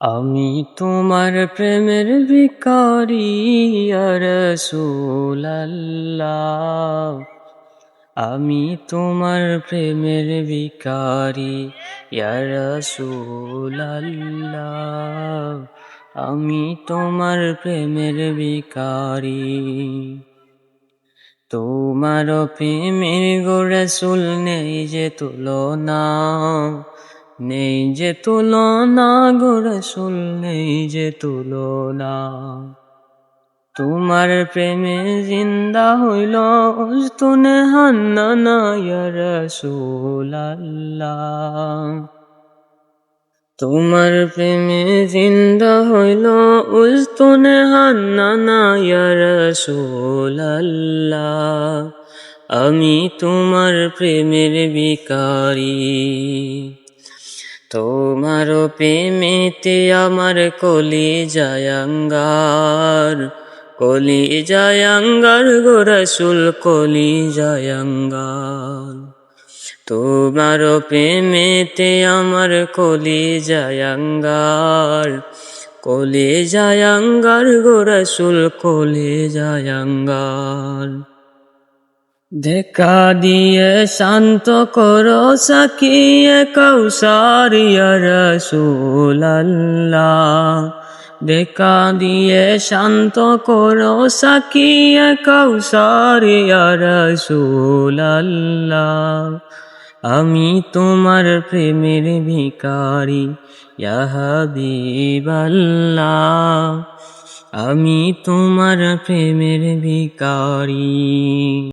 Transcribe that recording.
আমি তোমার প্রেমের ভিখারি ইয়া রাসূলাল্লাহ। আমি তোমার প্রেমের ভিখারি ইয়া রাসূলাল্লাহ। আমি তোমার প্রেমের ভিখারি। তোমার প্রেমের গো রাসূল নেই যে তুলনা, নেই যে তুলনা গো রাসূল, নেই যে তুলনা। তোমার প্রেমে জিন্দা হইল উজতুনে হান্নানা ইয়া রাসূলাল্লাহ। তোমার প্রেমে জিন্দা হইল উজতুনে হান্নানা ইয়া রাসূলাল্লাহ। আমি তোমার প্রেমের ভিখারি। তোমার প্রেমেতে আমার কলিজায় আঙ্গার, কলিজায় আঙ্গার গো রাসূল, কলিজায় আঙ্গার। তোমার প্রেমেতে আমার কলিজায় আঙ্গার, কলিজায় আঙ্গার গো রাসূল, কলিজায় আঙ্গার। দেখা দিয়ে শান্ত করো সাকিয়ে কাউসার ইয়া রাসূলাল্লাহ। দেখা দিয়ে শান্ত করো সাকিয়ে কাউসার ইয়া রাসূলাল্লাহ। আমি তোমার প্রেমের ভিখারি ইয়া হাবিবাল্লাহ। আমি তোমার প্রেমের ভিখারি।